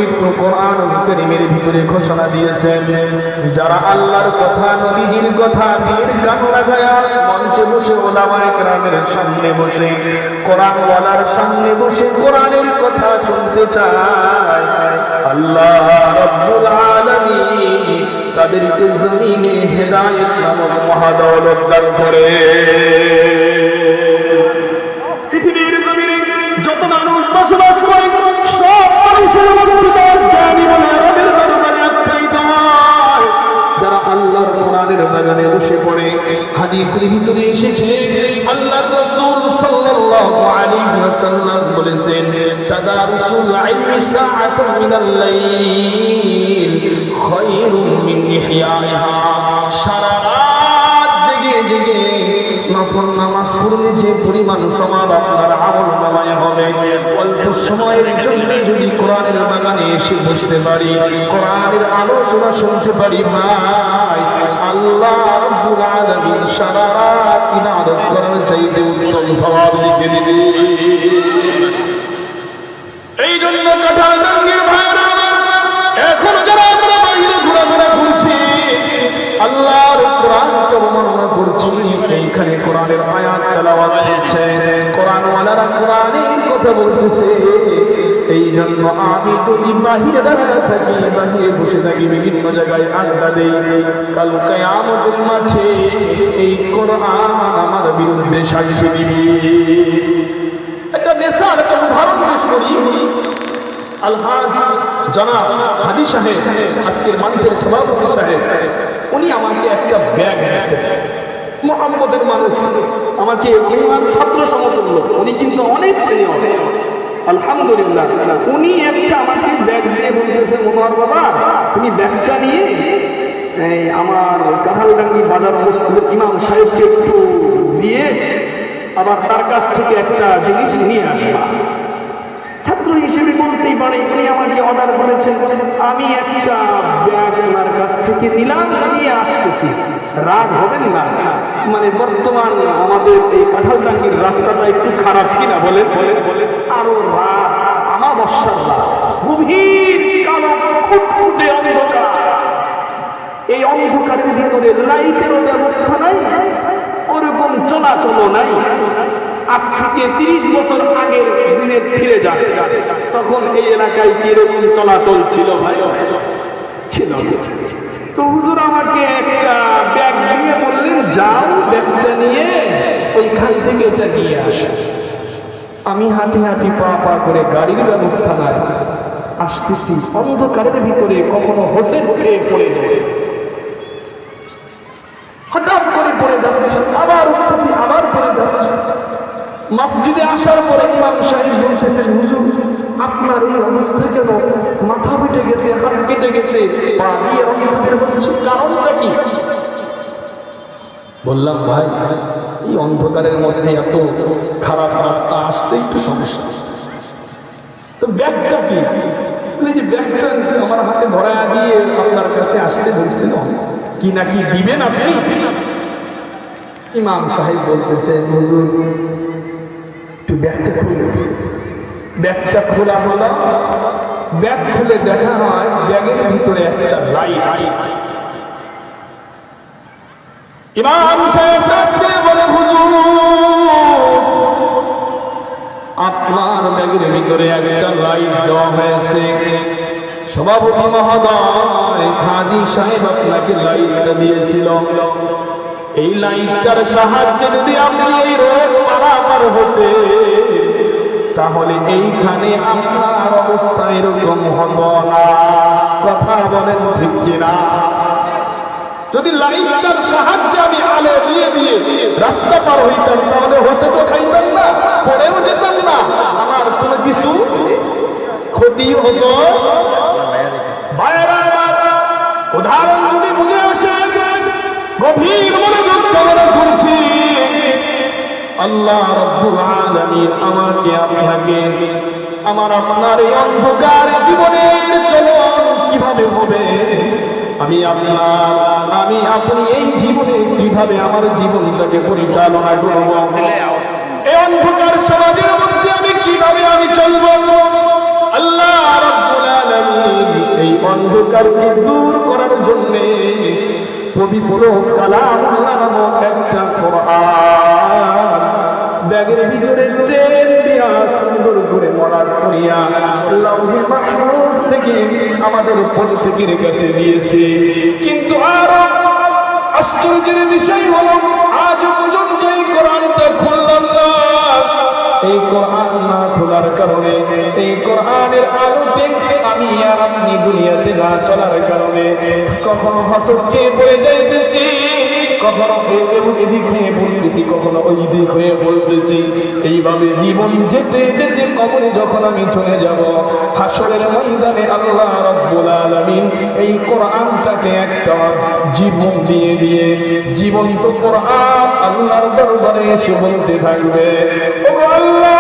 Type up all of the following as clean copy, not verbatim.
পবিত্র কোরআন কারীমের ভিতরে ঘোষণা দিয়েছেন, যারা আল্লাহর কথা, নবীজির কথা দিনের কান লাগায়া মঞ্চে বসে, ওলামায়ে কেরামের সামনে বসে, কোরআন ওয়ালার সামনে বসে কোরআনের কথা শুনতে চায়, আল্লাহ রাব্বুল আলামিন তাদেরকে জমিনে হেদায়েত নামক মহাদৌলত দান করে। পৃথিবীর জমিনে যত মানুষ বসবাস করে সব মানুষের মধ্যে জ্ঞানী বলে আমাদের দরবারে আখ্যায়িত হয়। যারা আল্লাহর কোরআনের বাগানে বসে পড়ে, হাদিসের ভিতরে এসেছে আল্লাহর রাসূল সাল্লাল্লাহু আলাইহি ওয়াসাল্লাম বলেছেন, তাদারুসুল ইলমি সাআতান মিনাল লাইল খায়রুম মিন ইহয়াইহা। সারা রাত জেগে জেগে নফল নামাজ পড়লে যে পরিমাণ সওয়াব আপনার আমলনামায় হবে, অল্প সময়ের জন্য যদি কোরআনের বাগানে এসে বসতে পারি, কোরআনের আলোচনা শুনতে পারি, ভাই আল্লাহ রাব্বুল আলামিন সারা রাত ইবাদত করার চাইতে উত্তম সওয়াব লিখে দিবে। এই জন্য কাঁঠালডাঙ্গির ভাইরা, এখন যারা আমরা বাইরে ঘোরাফেরা করছি, আল্লাহর কোরআনকে বর্ণনা করছি, এইখানে কোরআনের আয়াত তেলাওয়াত হচ্ছে, কোরআন ওয়ালারা কোরআনের কথা বলতেছে। এই জন্য আমি যদি বাহিরে দাঁড়িয়ে থাকি, বাহিরে বসে থাকি, বিভিন্ন জায়গায় আড্ডা দেই, কাল কিয়ামতের মাঠে এই কোরআন আমার বিরুদ্ধে সাক্ষী দিবে। একটা নেশার একটা উদাহরণ পেশ করি। আলহাজ জনাব হাদি সাহেব, আজকের মঞ্চের সভাপতি সাহেব, উনি আমাকে একটা ব্যাগ দিয়েছেন। মুহাম্মদের মানুষ, আমাকে পরিমাণ ছাত্র সমতুল্য, উনি কিন্তু অনেক সিনিয়র, আলহামদুলিল্লাহ। উনি একটা আমাকে ব্যাগ দিয়ে বলতেছে, মনোয়ার বাবা তুমি ব্যাগটা নিয়ে আমার কাঁঠালডাঙ্গি বাজার মসজিদ ইমাম সাহেবকে একটু দিয়ে আবার তার কাছ থেকে একটা জিনিস নিয়ে আসবা। ছাত্র হিসেবে বলতেই পারে, উনি আমাকে অর্ডার করেছেন, আমি একটা ব্যাগ ওনার কাছ থেকে নিলাম, নিয়ে আসতেছি। রাগ হবেন না, মানে বর্তমান আমাদের এই কাঁঠালডাঙ্গির রাস্তাটা একটু খারাপ কিনা বলেন বলেন বলেন। আরো রাত, আমাবস্যার রাত, গভীর কালো ফুটফুটে অন্ধকার। এই অন্ধকারের ভিতরে লাইটেরও ব্যবস্থা নাই, ওরকম চলাচল নাই। আজ থেকে 30 বছর আগের দিনে ফিরে যায়, তখন এই এলাকায় কিরকম চলাচল ছিল ভাই? ছিল। তো হুজুর আমাকে একটা ব্যাগ দিয়ে বললেন, যাও ব্যাগটা নিয়ে ওইখান থেকে এটা নিয়ে আসো। আমি হাঁটি হাঁটি পা পা করে, গাড়ির ব্যবস্থা নাই, আসতেছি। অন্ধকারের ভিতরে কখনো হোসেন খেয়ে পড়ে যায়, হঠাৎ করে পড়ে যাচ্ছে, আবার উঠতেছি, আবার পড়ে যাচ্ছে। মসজিদে আসার পরে ইমাম সাহেব বলতেছেন, হুজুর আপনার এই অবস্থা কেন? মাথা ফেটে গেছে, হাত কেটে গেছে, পা দিয়ে রক্ত বের হচ্ছে, কারণটা কি? বললাম, ভাই এই অন্ধকারের মধ্যে এত খারাপ রাস্তা আসতে একটু সমস্যা আছে। তো ব্যাগটা কি? যে ব্যাগটা আমার হাতে ধরায়া দিয়ে আপনার কাছে আসতে বলছিল, কি নাকি দিবেন আপনি? ইমাম সাহেব বলতেছে, হুজুর একটু ব্যাগটা খুলে। ব্যাগটা খোলা হলো, ব্যাগ খুলে দেখা হয় ব্যাগের ভিতরে একটা লাইট। ইমাম সাহেব বলে, হুজুর আপনার ব্যাগের ভিতরে একটা লাইট দেওয়া হয়েছে। সভাপতি মহোদয়, হাজী সাহেব আপনাকে লাইটটা দিয়েছিল। এই লাইটটার সাহায্যে যদি আপনি এই রোড পারাপার হতে, তাহলে এইখানে আপনার অবস্থা এরকম হতো না। কথা বলেন ঠিক কিনা? যদি লাইটটার সাহায্যে আমি আলো দিয়ে দিয়ে রাস্তা পার হইতাম, তাহলে হোসেন খাইতাম না, পরেও যেতাম না, আমার কোনো কিছু ক্ষতি হতো। উদাহরণ যদি বুঝে আসে, গভীর মনোযোগ কামনা করছি, আল্লাহ রাব্বুল আলামিন আমাকে আপনাকে, আমার আপনার এই অন্ধকার জীবনের চলন কিভাবে হবে, আমি আপনি এই জীবনে কিভাবে আমার জীবনটাকে পরিচালনা করব, এই অন্ধকার সমাজের মধ্যে আমি কিভাবে চলব, আল্লাহ রাব্বুল আলামিন নবী হলো কালামুল্লাহ নামক একটা কোরআন। ব্যাগের ভিতরে চেন দিয়া সুন্দর করে মলাট করিয়া লাউহে মাহফুজ থেকে আমাদের প্রত্যেকের কাছে দিয়েছে। কিন্তু আরো আশ্চর্যের বিষয় হলো আজ পর্যন্ত এই কোরআনটা খুললাম না। এই কোরআন না খোলার কারণে, এই কোরআনের আলোতে আমি আর আপনি দুনিয়াতে না চলার কারণে কখনো হাসর খেয়ে পড়ে যাইতেছি, কখনো এদিক হয়ে বলতেছি, কখনো ওই দিক হয়ে বলতেছি। এইভাবে জীবন যেতে যেতে কবরে যখন আমি চলে যাব, হাসরের ময়দানে আল্লাহ রাব্বুল আলামিন এই কোরআনটাকে একটা জীবন দিয়ে দিয়ে জীবন্ত কোরআন আল্লাহর দরবারে এসে বলতে থাকবে, ও আল্লাহ,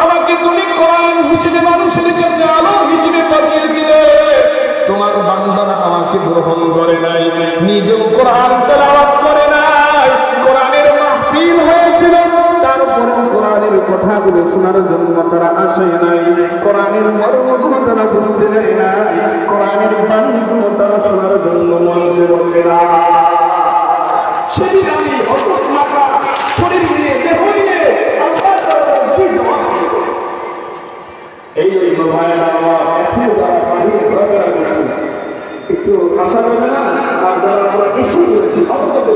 আমাকে তুমি কোরআন হিসেবে মানুষের কাছে আলো হিসেবে পাঠিয়েছিলে, তোমার বান্দারা আমাকে গ্রহণ করে নাই, নিজেও কোরআন তেলাওয়াত করে নাই, কোরআনের মাহফিল হয়েছিল, তারপরেও কোরআনের কথাগুলো শোনার জন্য তারা আসে নাই, কোরআনের মর্মগুলো তারা বুঝতে দেয় নাই, কোরআনের বাণীগুলো তারা শোনার জন্য মঞ্চে বসে না। সেদিন আমি হঠাৎ মাথা শরীর নিয়ে দেহ নিয়ে এই ভাইয়েরা আমার এখনো যারা বাহিরে ঘোরাফেরা করছে একটু ভাষা বলবে না, আর যারা আমরা এসে করেছি অন্তত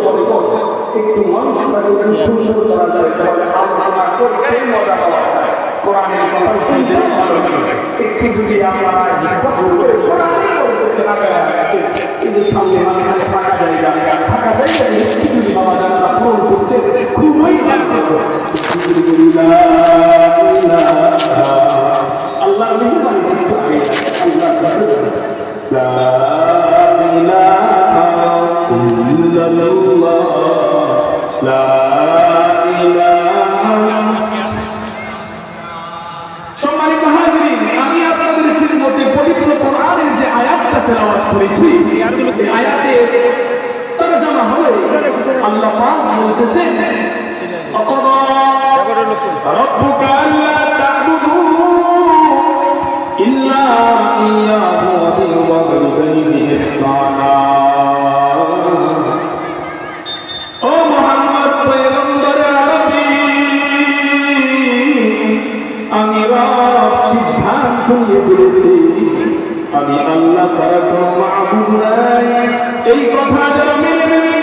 একটু মানুষটাকে সুন্দর করা যায়, তাহলে আলোচনা করতে মজা পাওয়া যায়। কোরআনের কথা শুনতে ভালো লাগে। একটু যদি আমরা কিন্তু সামনে মাঝখানে ফাঁকা জায়গা একটু যদি বাবা যারা পূরণ করতে খুবই লাগবে। আল্লাহ মেহরবানি করতে আগে আল্লাহ লা ইলাহা ইল্লাল্লাহ লা ইলাহা। সম্মানিত হাজিরিন, আমি আপনাদের খিদমতে পবিত্র কোরআনের যে আয়াতটা তেলাওয়াত করেছি, এই আয়াতে তরজমা হলো আল্লাহ পাক বলতেছেন, আকাদা রাব্বুকা আল্লা তা'বুদু ইল্লা ইয়্যাহু ওয়া বিল ওয়ালিদাইনি ইহসানা। ও মুহাম্মদ পয়গম্বর আরবি, আমি রব সিদ্ধান্ত নিয়ে বলেছি আমি আল্লাহ ছাড়া কোনো মাবুদ নাই। এই কথা যারা মেনে নেবে,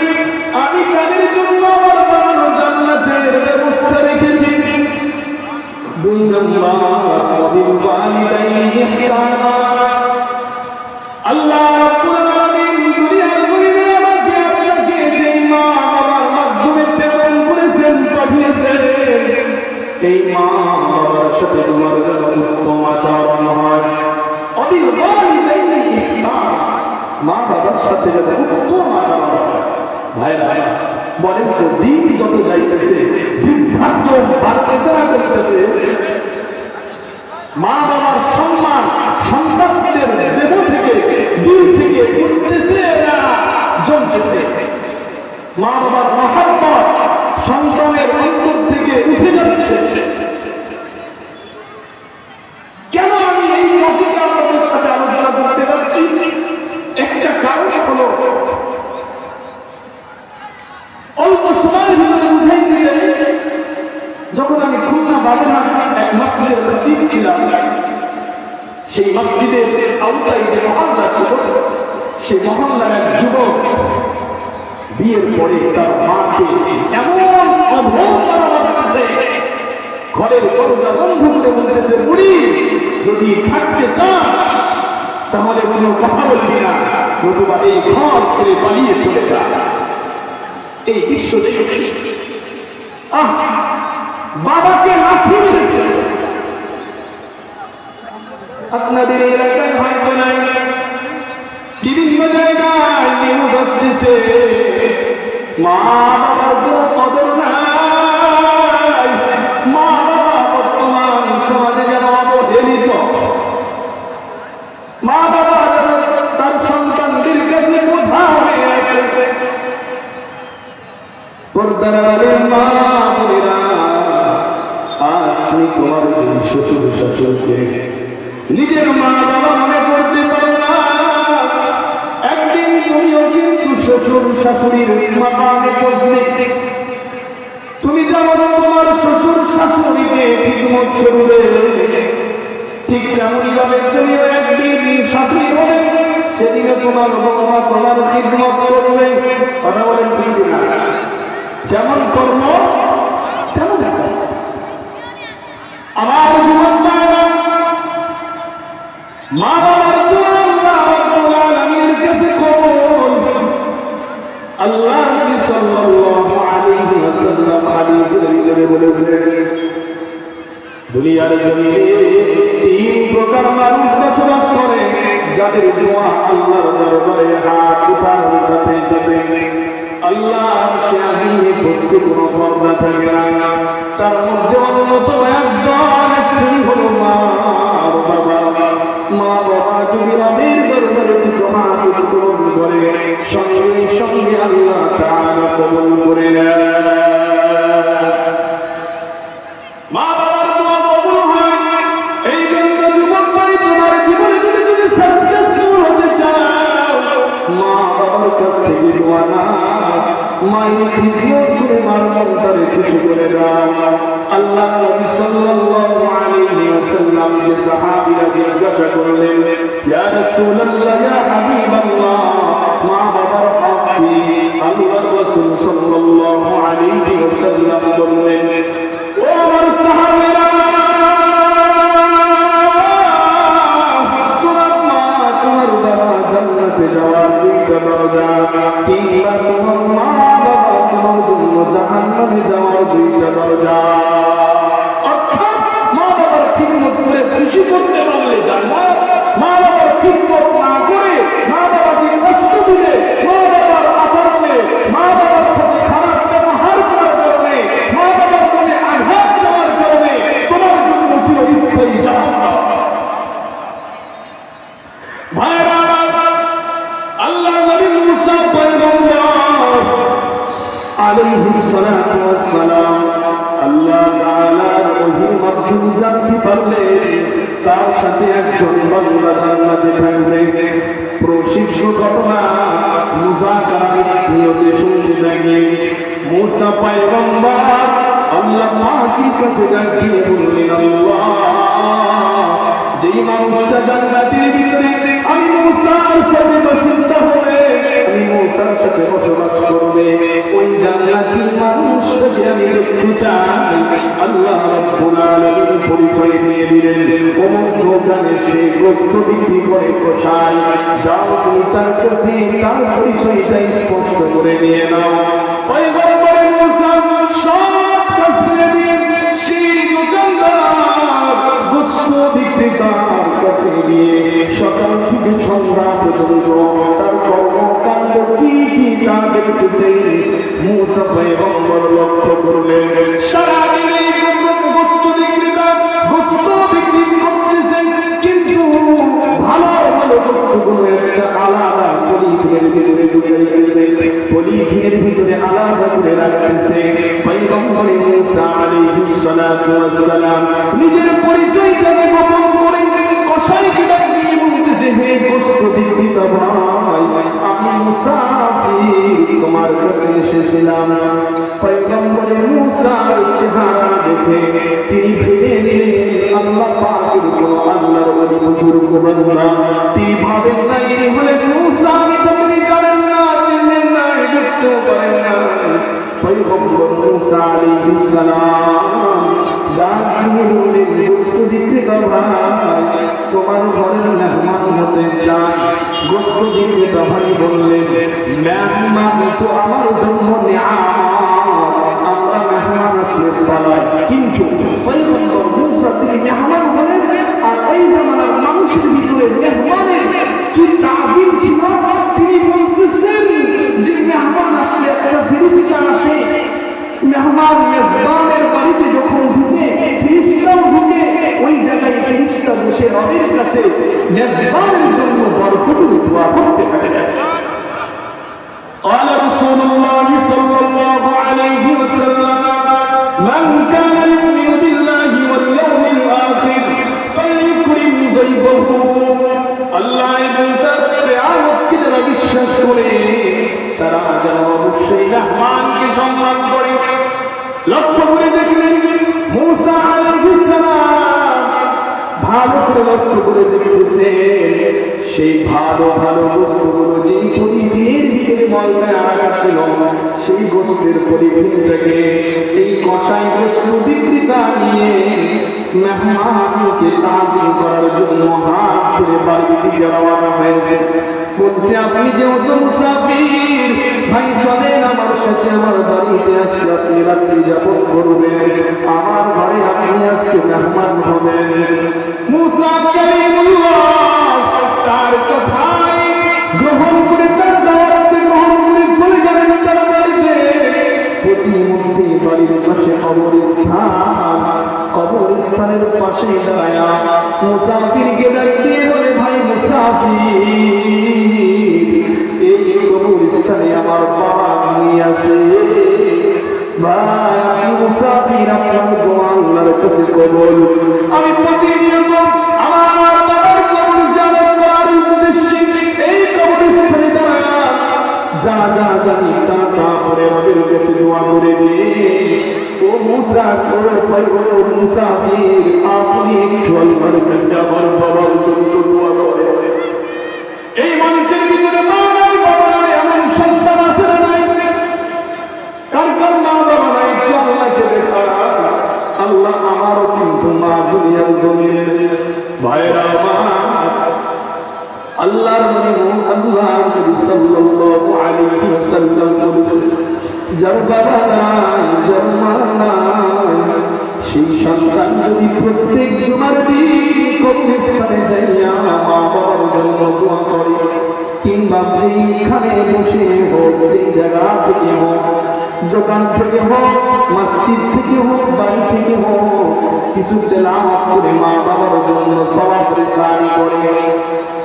আমি তাদের জন্য আমার বানানো জান্নাতের ব্যবস্থা রেখেছি। 2 নম্বর ওয়াবিল ওয়ালিদাইনি ইহসানা। আল্লাহ রাব্বুল আলামিন দুনিয়ার জমিনে আমাকে আপনাকে যে মা বাবার মাধ্যমে প্রেরণ করেছেন, পাঠিয়েছেন, এই মা বাবার সাথে তোমার যেন উত্তম আচরণ হয়। ওয়াবিল ওয়ালিদাইনি ইহসানা, মা বাবার সাথে যেন উত্তম আচরণ হয়। ভাইরা বলেন তো, দিন যত যাইতেছে বৃদ্ধাশ্র বাড়তেছে না করতেছে? মা বাবার সম্মান সন্তানদের দেহ থেকে দিল থেকে উঠতেছে না জমতেছে? মা বাবার মহব্বত সন্তানের অন্তর থেকে উঠে যাচ্ছে। কেন আমি এই টপিকে আপনাদের সাথে আলোচনা করতে যাচ্ছি? একটা কারণ হলো অল্প সময়ের ভিতরে বুঝাইতে চাই। যখন আমি খুলনা বাগেরহাট এক মসজিদের খতিব ছিলাম, সেই মসজিদের আওতায় যে মহল্লা ছিল, সেই মহল্লার এক যুবক বিয়ের পরে তার মাকে এমন অভ্যন্তর করছে, ঘরের দরজা বন্ধ করে বলতেছে, বুড়ি যদি থাকতে চাস তাহলে কোনো কথা বলবি না, নতুবা এই ঘর ছেড়ে পালিয়ে চলে যা। এই দৃশ্য দেখেছি, বাবাকে লাথি মেরেছে। আপনাদের এলাকায় হয়তো নাই, বিভিন্ন জায়গায় নিউজ আসতেছে, মা বাবার কোনো কদর নাই, মা বাবা বর্তমান সমাজে যেন অবহেলিত, মা বাবা তার সন্তানদের কাছে বোঝা হয়ে আছে। পর্দার মা বোনেরা, আজ তুমি তোমার শ্বশুর শাশুড়িকে নিজের মা বাবা মনে করতে পারো না। একদিন তুমিও কিন্তু শ্বশুর শাশুড়ির মাকামে বসলে। তুমি যেমন তোমার শ্বশুর শাশুড়িকে খিদমত করবে, ঠিক তেমনই ভাবে তুমিও একদিন শাশুড়ি হবে, সেদিনে তোমার বৌমা তোমার খিদমত করবে। কথা বলেন ঠিক না? যেমন কর্ম তেমন আমার জীবন মা বাবার দোয়া আল্লাহ রাব্বুল আলামিনের কাছে কবুল। আল্লাহ নবী সাল্লাল্লাহু আলাইহি ওয়াসাল্লাম হাদিসের ভিতরে বলেছেন, দুনিয়ার জমিনে তিন প্রকার মানুষ বসবাস করে, যাদের দোয়া আল্লাহর দরবারে হাত উঠাতে যাবে আল্লাহ সে আজিমে বস্তু কোনো পর্দা থাকে না। তার মধ্যে অন্যতম একজন হলো মা বাবা। মা বাবা যদি রবের দরবারে দুটো হাত উত্তোলন করে, সঙ্গে সঙ্গে আল্লাহ তাআলা কবুল করে নেন। মা বাবার দোয়া কবুল হয়। এই জন্য যুবক ভাই, তোমার জীবনে যদি সাকসেসফুল হতে চাও, মা বাবার কাছ থেকে দোয়া না, মায়ের খিদমত করে মার মনটারে খুশি করে দাও। আল্লাহ নবী সাল্লাল্লাহু আলাইহি ওয়াসাল্লাম যে সাহাবীরা জিজ্ঞাসা করলেন, ইয়া রাসূলুল্লাহ, ইয়া হাবিবাল্লাহ, মা বাবার হক কি? আল্লাহর রাসূল সাল্লাল্লাহু আলাইহি ওয়াসাল্লাম বললেন, ও আমার সাহাবীরা, তোমার মা তোমার বাবা জান্নাতে যাওয়ার দুইটা দরজা, কিংবা তোমার মা বাবা তোমার জন্য জাহান্নামে যাওয়ার দুইটা দরজা। অর্থাৎ মা বাবার খিদমত করে খুশি করতে পারলে জান্নাত, মা বাবার খিদমত না করে, মা বাবাকে কষ্ট দিলে, মা বাবার আচরণে, মা বাবার সাথে খারাপ ব্যবহার করার কারণে, মা বাবার মনে আঘাত দেওয়ার কারণে তোমার জন্য ছিল স্থায়ী জাহান্নাম। ভাইরা, আল্লাহ নবী মুসা পয়গম্বর আলাইহিস সালাতু ওয়াস সালাম আল্লাহ তাআলার ওহীর মাধ্যমে জানতে পারলেন তার সাথে একজন বান্দা জান্নাতে থাকবে। প্রসিদ্ধ ঘটনা মুযাকারার নিয়তে শুনতে লাগে। মুসা পয়গম্বর আল্লাহ পাকের কাছে গিয়ে বললেন, আল্লাহ, যেই মানুষটা জান্নাতের ভিতরে আমি মুসার সাথে বাসিন্দা হবে, আমি মুসার সাথে বসবাস করবে, ওই জান্নাতি মানুষটাকে আমি দেখতে চাই। আল্লাহ রাব্বুল আলামিন পরিচয় দিয়ে দিলেন, অমুক দোকানে সে গোস্ত বিক্রি করে কষায়, যাও তুমি তার কাছে তার পরিচয়টা স্পষ্ট করে নিয়ে নাও। পয়গম্বর মুসা সব কাছে দিয়ে সেই দোকানদার গোস্ত বিক্রেতার কাছে গিয়ে সকাল থেকে সন্ধ্যা পর্যন্ত তার কর্মকাণ্ড কি কি তা দেখতেছে। মুসা পয়গম্বর লক্ষ্য করলেন, সারাদিন এই গোস্ত বিক্রেতা গোস্ত বিক্রি করতেছেন, কিন্তু ভালো ভালো গোস্তগুলো একটা আলাদা পলিথিনের ভিতরে ঢুকাইতেছে, পলিথিনের ভিতরে আলাদা করে রাখতেছে। পয়গম্বর মুসা আলাইহিস সালাতু ওয়াস সালাম নিজের পরিচয়টাকে গোপন করে কসাইকে দিয়ে বলতেছে, হে গোস্ত বিক্রেতা ভাই, আমি মুসাফির, তোমার কাছে এসেছিলাম। পয়গম্বর মুসার চেহারা দেখে তিনি ভেবে নিলেন আল্লাহ পাকের কোন আল্লাহর ওলি বুজুর্গ বান্দা। তিনি ভাবেন না ইনি হলেন মুসা, আমি তাকে জানেন না, চিনেন না, বুঝতেও পারেন না। পয়গম্বর মুসা আলাইহিস সালাম ডাক দিয়ে বললেন, গোস্ত বিক্রেতা ভাই, তোমার ঘরের মেহমান হতে চাই। গোস্ত বিক্রেতা ভাই বললেন, মেহমান তো আমার জন্য নিয়ামত, আমরা মেহমান আসলে পালাই, কিন্তু পয়গম্বর মুসা তিনি মেহমান হলেন। আর এই জামানার মানুষের ভিতরে মেহমানের কি তাজিম ছিল, তিনি বলতেছেন যে মেহমান আসলে একটা ফেরেশতা আসে, মেহমান মেজবানের বাড়িতে যখন ঢুকে ফেরেশতাও ঢুকে, ওই জায়গায় ফেরেশতা বসে রবের কাছে মেজবানের জন্য বরকতের দোয়া করতে থাকে। قال رسول الله صلى الله عليه وسلم, من كان يؤمن بالله واليوم الآخر فليكرم ضيفه। আল্লাহ এবং তার প্রেরণাকে যারা বিশ্বাস করে লক্ষ্য করে দেখলেন মূসা আলাইহিস সালাম ভালো করে লক্ষ্য করে দেখতেছে সেই ভালো ভালো বস্তুগুলো যে পরিধির ভিতরে ময়দা আটকা ছিল সেই গোস্তের পরিধিটাকে এই কষাই গোস্ত বিক্রেতা নিয়ে মেহমানকে তাজিম করার জন্য হাত ধরে বাড়ির দিকে রওনা হয়েছে। বলছে আপনি যেহেতু মুসাফির ভাই চলেন আমার সাথে আমার বাড়িতে আজকে আপনি রাত্রি যাপন করবেন, আমার ঘরে আপনি আজকে মেহমান হবেন। মুসা কালিমুল্লাহ তার কথাই গ্রহণ করে তার দাওয়াতে গ্রহণ করে চলে গেলেন তার বাড়িতে। প্রতিমধ্যে বাড়ির পাশে কবরস্থানের পাশে দাঁড়ায় মুসাফিরকে ডাকিয়ে বলে ভাই মুসাফির এই কবরস্থানে আমার বাবা নিয়ে আসে ভাই আপনি মুসাফির আপনার দোয়া আল্লাহর কাছে কবুল। আমি প্রতিনিয়ত আমার বাবার কবর জিয়ারত করার উদ্দেশ্যে এই কবরস্থানে দাঁড়ায় যা যা জানি তা করে আমাদের কাছে দোয়া করে দিয়ে ও মুসা করে ভাই ও মুসাফির আপনি একটু আল্লাহর কাছে আমার বাবার জন্য দোয়া করে। এই মানুষের ভিতরে মা নাই বাবা নাই এমন সন্তান আছে না নাই? কার কার মা বাবা নাই? আল্লাহকে দেখা আল্লাহ আমারও কিন্তু মা দুনিয়ার জমিনে ভাইরা আল্লাহর নবী আল্লাহর নবী সাল্লাল্লাহু আলাইহি ওয়াসাল্লাম বলেছেন যার বাবা নাই যার মা নাই সেই সন্তান যদি প্রত্যেক জুমার দিন কবরস্থানে যাইয়া মা বাবার জন্য দোয়া করে কিংবা যেখানে বসে হোক যেই জায়গা থেকে হোক দোকান থেকে হোক মসজিদ থেকে হোক বাড়ি থেকে হোক কিছু তেলাওয়াত করে মা বাবার জন্য সওয়াবের কাজ করে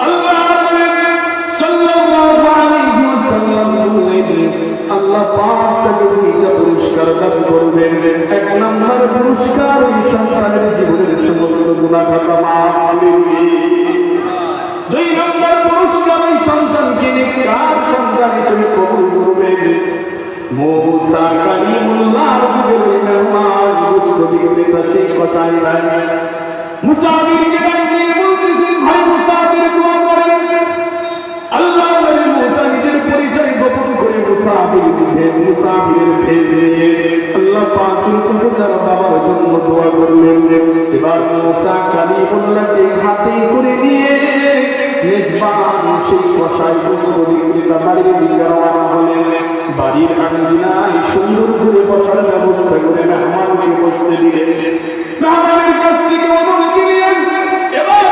আল্লাহ সাল্লাল্লাহু আলাইহি ওয়াসাল্লাম বলেন আল্লাহ পাক তাকে দুইটা পুরস্কার দান করবেন। এক নম্বর পুরস্কার ওই সন্তানের জীবনের সমস্ত গুনাহ খাতা মাফ করে দিবেন। দুই নম্বর পুরস্কার ওই সন্তানকে নেককার সন্তান হিসেবে কবুল করবেন। মুসা কালিমুল্লাহর যুগের মেহমান গোস্ত বিক্রেতা সেই কথাই নাই মুসাফিরকে ডাকিয়ে বলতেছেন ভাই মুসাফির দোয়া করেন। আল্লাহ নবী মুসা নিজের পরিচয় গোপন করে মুসাফিরের ভেজ নিয়ে আল্লাহ পাকের কাছে তার বাবার জন্য দোয়া করলেন। এবার মুসা কালিমুল্লাহকে হাতে করে নিয়ে মেজবান সেই কষাই গোস্ত বিক্রেতা বাড়ির দিকে রওনা হলেন। বাড়ির আঙ্গিনায় সুন্দর করে বসার ব্যবস্থা করে মেহমানকে বসতে দিলেন। মেহমানের কাছ থেকে অনুমতি নিলেন। এবার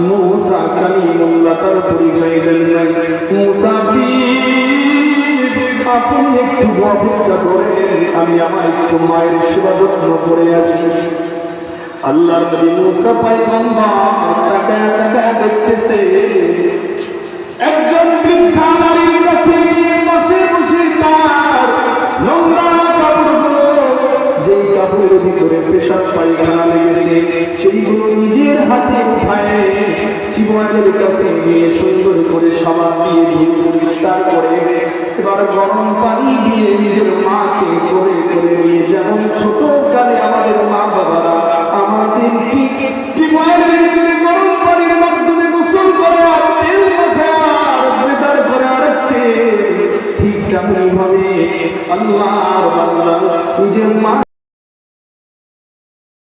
মুসা কালিমুল্লাহ তার পরিচয় দিলেন। মুসাফির আপনি একটু অপেক্ষা করেন, আমি আমার একটু মায়ের সেবা যত্ন করে আসি। আল্লাহর নবী মুসা পয়গম্বর তাকায়া দেখতেছে একজন বৃদ্ধা নারীর কাছে বসে বসে তার নোংরা কাপড়গুলো যেই কাপড়ের ভিতরে পেশাব পায়খানা লেগেছে সেইগুলো নিজের হাতে উঠায় জীবনের কাছে নিয়ে সুন্দর করে সাবান দিয়ে ধুয়ে পরিষ্কার করে এবার গরম পানি দিয়ে নিজের মাকে করে করে নিয়ে যেমন ছোট কালে আমাদের মা বাবারা আমাদের ঠিক জীবনের ভিতরে গরম পানির মাধ্যমে গোসল করে আর তেল মাথায় আর বেদার করে রাখতে ঠিক তেমনি ভাবে আল্লাহর বান্দা নিজের মা